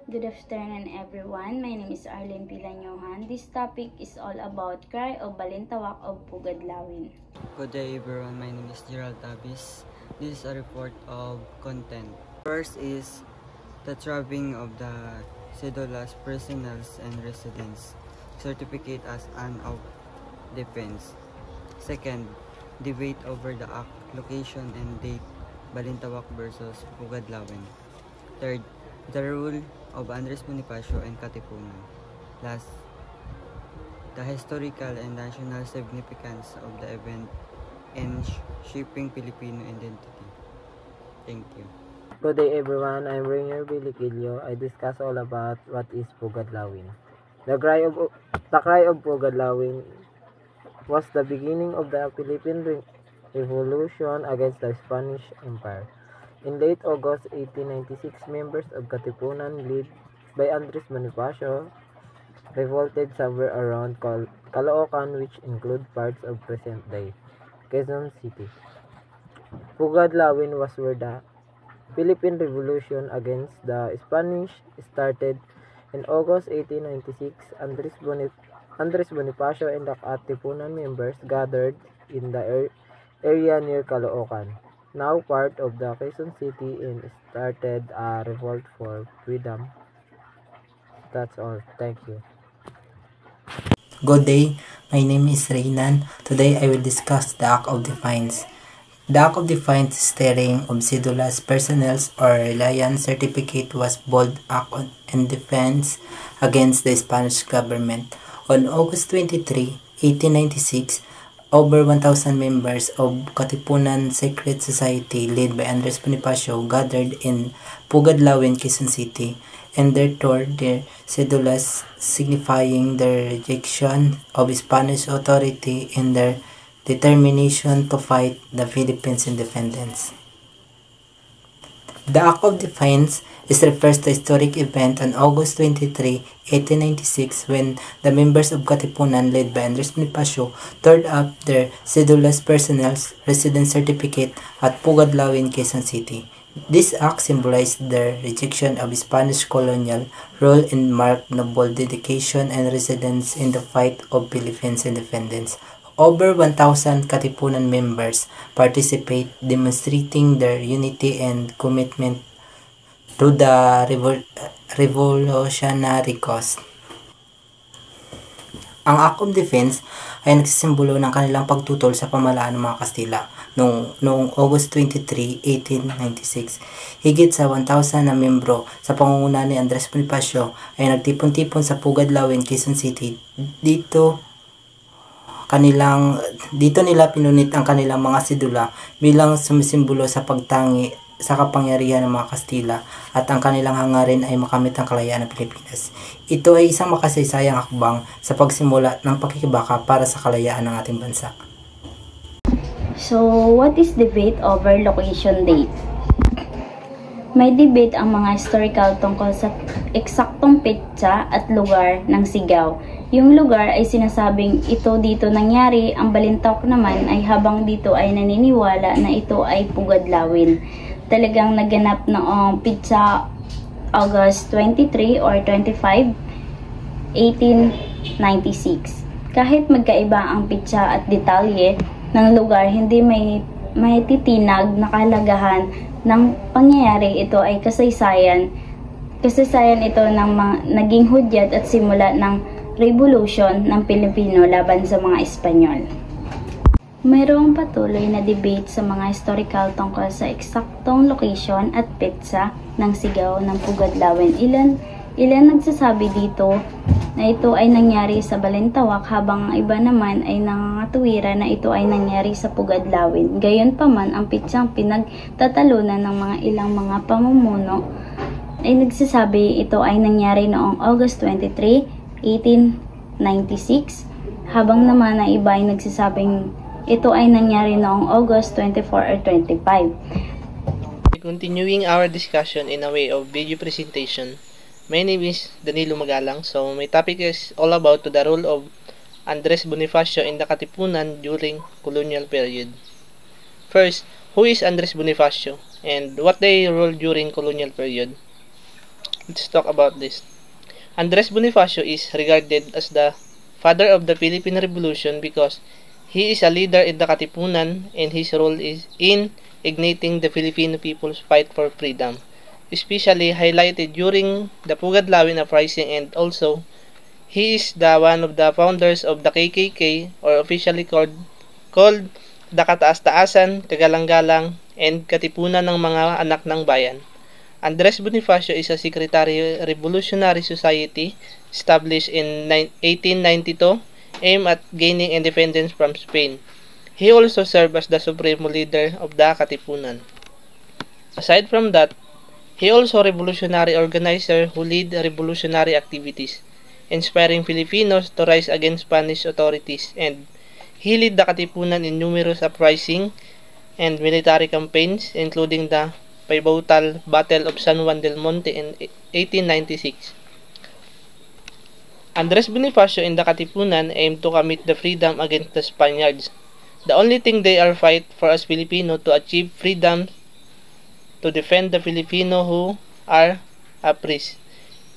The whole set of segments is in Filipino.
Good afternoon everyone. My name is Arlene Pilanyohan. This topic is all about Cry of Balintawak of Pugadlawin. Good day everyone, my name is Gerald Tabis. This is a report of content. First is the trapping of the Cedulas personnels and residents certificate as an of defense. Second, debate over the act, location and date Balintawak versus Pugadlawin. Third, the rule of Andres Bonifacio and Katipunan. Last, the historical and national significance of the event and shaping Filipino identity. Thank you. Good day everyone, I'm Rainier Biliquillo. I discuss all about what is Pugadlawin. The cry of Pugadlawin was the beginning of the Philippine Revolution against the Spanish Empire. In late August 1896, members of Katipunan, led by Andres Bonifacio, revolted somewhere around Caloocan, which include parts of present-day Quezon City. Pugadlawin was where the Philippine Revolution against the Spanish started. In August 1896, Andres Bonifacio and the Katipunan members gathered in the area near Caloocan, now part of the Quezon City, and started a revolt for freedom. That's all. Thank you. Good day, my name is Reynan. Today I will discuss the Act of Defiance. The Act of Defiance steering of Cedulas personnels or reliance certificate was bold act in defense against the Spanish government. On August 23, 1896, over 1,000 members of Katipunan Secret Society led by Andres Bonifacio gathered in Pugadlawin, Quezon City, and there tore their cedulas signifying their rejection of Spanish authority and their determination to fight the Philippines' independence. The Act of Defiance is refers to a historic event on August 23, 1896 when the members of Katipunan led by Andres Bonifacio tore up their cedulas personnel's residence certificate at Pugadlawin, Quezon City. This act symbolized their rejection of Spanish colonial rule and marked noble dedication and resilience in the fight of Philippines independence. Over 1,000 Katipunan members participate, demonstrating their unity and commitment to the revolutionary cause. Ang Act of Defense ay nagsisimbolo ng kanilang pagtutol sa pamahalaan ng mga Kastila noong August 23, 1896. Higit sa 1,000 na membro sa pangunguna ni Andres Bonifacio ay nagtipon-tipon sa Pugadlawin, Quezon City. Dito nila pinunit ang kanilang mga sidula bilang sumisimbolo sa pagtangi sa kapangyarihan ng mga Kastila at ang kanilang hangarin ay makamit ang kalayaan ng Pilipinas. Ito ay isang makasaysayang hakbang sa pagsimula ng pakikibaka para sa kalayaan ng ating bansa. So, what is debate over location date? May debate ang mga historical tungkol sa eksaktong petsa at lugar ng sigaw. Yung lugar ay sinasabing ito dito nangyari, ang Balintawak naman ay habang dito ay naniniwala na ito ay Pugadlawin. Talagang naganap noong petsa August 23 or 25, 1896. Kahit magkaiba ang petsa at detalye ng lugar, hindi may titinag na kahalagahan ng pangyayari. Ito ay kasaysayan ito ng naging hudyat at simula ng revolution ng Pilipino laban sa mga Espanyol. Mayroong patuloy na debate sa mga historical tungkol sa eksaktong location at petsa ng sigaw ng Pugadlawin. Ilan nagsasabi dito na ito ay nangyari sa Balintawak habang ang iba naman ay nangangatuwira na ito ay nangyari sa Pugadlawin. Gayunpaman, ang petsang pinagtatalunan ng ilang mga pamumuno ay nagsasabi ito ay nangyari noong August 23, 1896, habang naman ang iba ay nagsasabing ito ay nangyari noong August 24 or 25. Continuing our discussion in a way of video presentation, my name is Danilo Magalang. So my topic is all about the role of Andres Bonifacio in the Katipunan during colonial period. First, who is Andres Bonifacio and what they role during colonial period? let's talk about this. Andres Bonifacio is regarded as the father of the Philippine Revolution because he is a leader in the Katipunan and his role is in igniting the Filipino people's fight for freedom, especially highlighted during the Pugadlawin uprising, and also he is one of the founders of the KKK, or officially called the Kataas-Taasan, Kagalang-Galang, and Katipunan ng mga anak ng bayan. Andres Bonifacio is a secretary Revolutionary Society established in 1892, aimed at gaining independence from Spain. He also served as the supreme leader of the Katipunan. Aside from that, he also a revolutionary organizer who lead revolutionary activities, inspiring Filipinos to rise against Spanish authorities, and he led the Katipunan in numerous uprisings and military campaigns, including the pivotal Battle of San Juan del Monte in 1896. Andres Bonifacio and the Katipunan aimed to commit the freedom against the Spaniards. The only thing they are fight for as Filipino to achieve freedom, to defend the Filipino who are oppressed,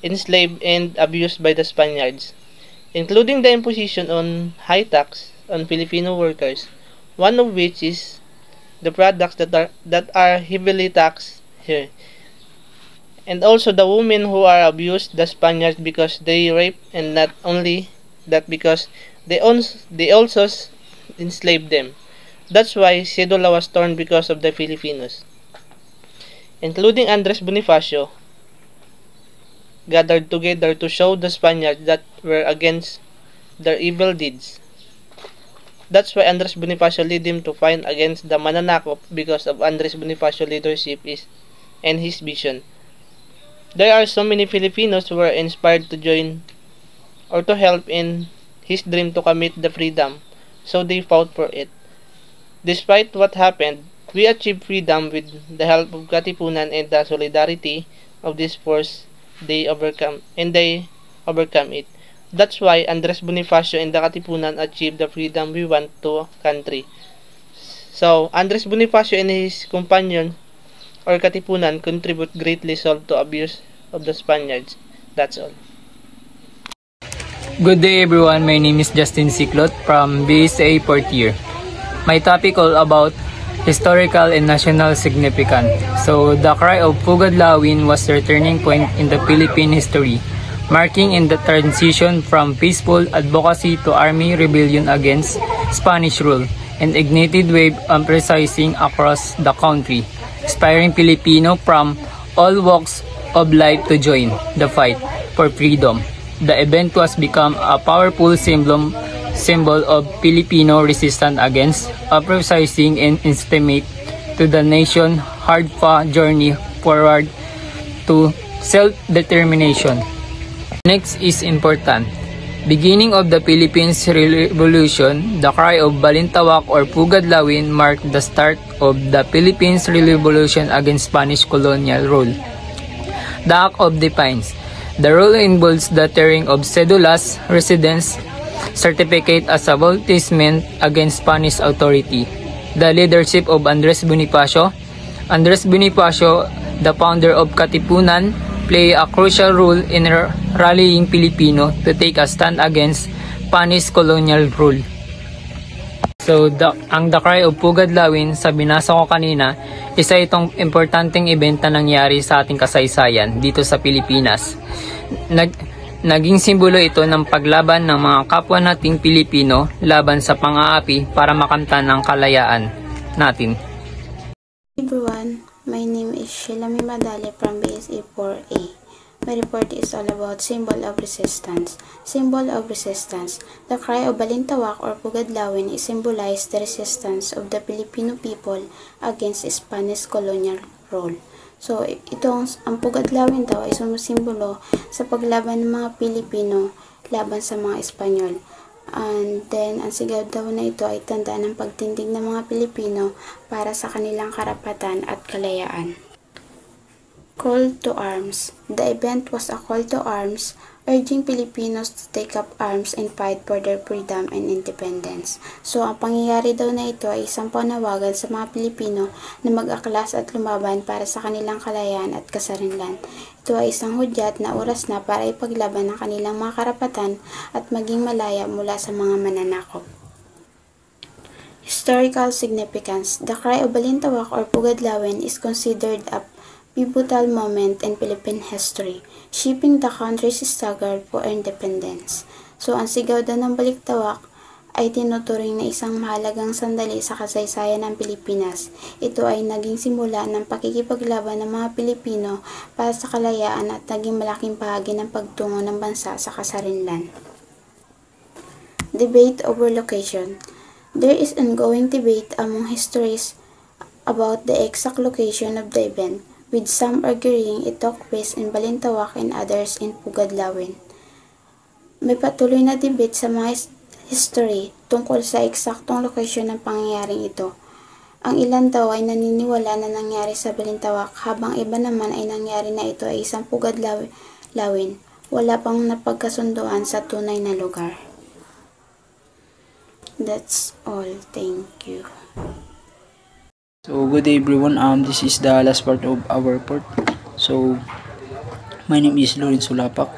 enslaved, and abused by the Spaniards, including the imposition on high tax on Filipino workers, one of which is the products that are heavily taxed here, and also the women who are abused the Spaniards because they rape, and not only that, because they also enslaved them. That's why Cedula was torn because of the Filipinos, including Andres Bonifacio, gathered together to show the Spaniards that were against their evil deeds. That's why Andres Bonifacio led him to fight against the Mananakop, because of Andres Bonifacio leadership and his vision. There are so many Filipinos who were inspired to join or to help in his dream to commit the freedom, so they fought for it. Despite what happened, we achieved freedom with the help of Katipunan and the solidarity of this force. They overcome it. That's why Andres Bonifacio and the Katipunan achieved the freedom we want to a country. So, Andres Bonifacio and his companion or Katipunan contribute greatly solved to abuse of the Spaniards. That's all. Good day everyone, my name is Justin Siclot from BSA 4th year. My topic all about historical and national significance. So, the cry of Pugadlawin was a turning point in the Philippine history, marking in the transition from peaceful advocacy to army rebellion against Spanish rule, and ignited wave emphasizing across the country, inspiring Filipino from all walks of life to join the fight for freedom. The event was become a powerful symbol of Filipino resistance against oppressing and estimate to the nation hard-fought journey forward to self-determination. Next is important. Beginning of the Philippines Revolution, the cry of Balintawak or Pugadlawin marked the start of the Philippines Revolution against Spanish colonial rule. The Act of Defiance. The rule involves the tearing of cedulas, residence certificate as advertisement against Spanish authority. The leadership of Andres Bonifacio. Andres Bonifacio, the founder of Katipunan, play a crucial role in rallying Filipino to take a stand against Spanish colonial rule. So, ang The Cry of Pugadlawin, sa binasa ko kanina, isa itong importanteng event na nangyari sa ating kasaysayan dito sa Pilipinas. Naging simbolo ito ng paglaban ng mga kapwa nating Pilipino laban sa pang-aapi para makamtan ng kalayaan natin. Everyone, my name is Sheila Madale from BSA 4A. My report is all about symbol of resistance. Symbol of resistance. The cry of Balintawak or Pugadlawin is symbolized the resistance of the Filipino people against Spanish colonial rule. So, ang Pugadlawin daw ay sumisimbolo sa paglaban ng mga Pilipino laban sa mga Espanyol. And then, ang sigaw daw na ito ay tandaan ng pagtindig ng mga Pilipino para sa kanilang karapatan at kalayaan. Call to Arms. The event was a call to arms, urging Filipinos to take up arms and fight for their freedom and independence. So, ang pangyayari daw na ito ay isang panawagan sa mga Pilipino na mag-aklas at lumaban para sa kanilang kalayaan at kasarinlan. Ito ay isang hudyat na oras na para ipaglaban ang kanilang mga karapatan at maging malaya mula sa mga mananakop. Historical significance. The Cry of Balintawak or Pugadlawin is considered a pivotal moment in Philippine history, shaping the country's struggle for independence. So, ang sigaw daw ng Balintawak ay tinuturing na isang mahalagang sandali sa kasaysayan ng Pilipinas. Ito ay naging simula ng pakikipaglaban ng mga Pilipino para sa kalayaan at naging malaking bahagi ng pagtungo ng bansa sa kasarinlan. Debate over location. There is ongoing debate among historians about the exact location of the event, with some arguing it took place in Balintawak and others in Pugadlawin. May patuloy na debate sa mga history tungkol sa eksaktong lokasyon ng pangyayaring ito. Ang ilan daw ay naniniwala na nangyari sa Balintawak, habang iba naman ay nangyari na ito ay isang Pugadlawin. Wala pang napagkasunduan sa tunay na lugar. That's all. Thank you. So good day everyone, this is the last part of our report. So my name is Lorenzo Lapak.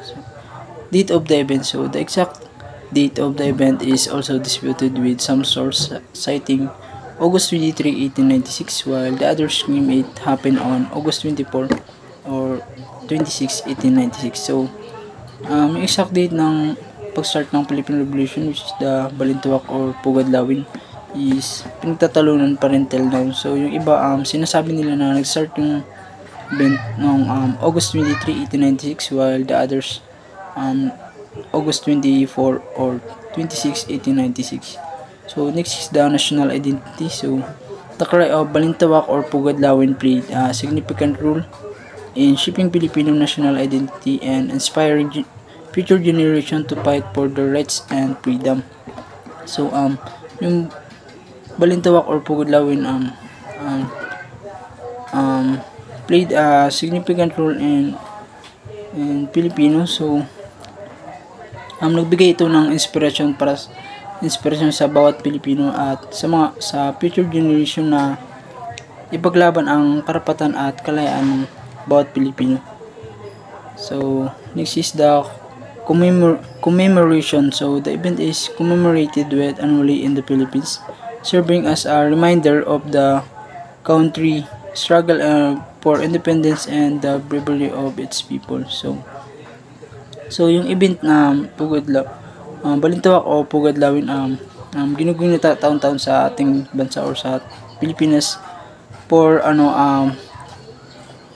Date of the event. So the exact date of the event is also disputed, with some source citing August 23, 1896, while the others claim it happened on August 24 or 26, 1896. So yung exact date ng pag-start ng Philippine Revolution, which is the Balintawak or Pugadlawin, is pinagtatalunan pa rin till now. So yung iba sinasabi nila na nag-start yung event noong August 23, 1896, while the others August 24 or 26, 1896. So next is the national identity. So the cry of Balintawak or Pugadlawin played a significant role in shaping Filipino national identity and inspiring future generation to fight for their rights and freedom. So yung Balintawak or Pugadlawin played a significant role in Filipino. So nagbigay ito ng inspiration sa bawat Pilipino at sa future generation na ipaglaban ang karapatan at kalayaan ng bawat Pilipino. So next is the commemoration. So the event is commemorated with annually in the Philippines, serving as a reminder of the country struggle for independence and the bravery of its people. So yung event na Balintawak o Pugadlawin ginugol na taon-taon sa ating bansa or sa Pilipinas for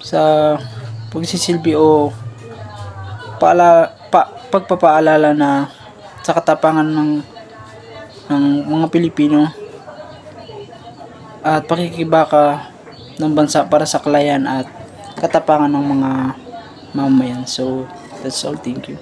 sa pagsisilbi o pagpapaalala na sa katapangan ng mga Pilipino at pakikibaka ng bansa para sa kalayaan at katapangan ng mga mamamayan. So that's all. Thank you.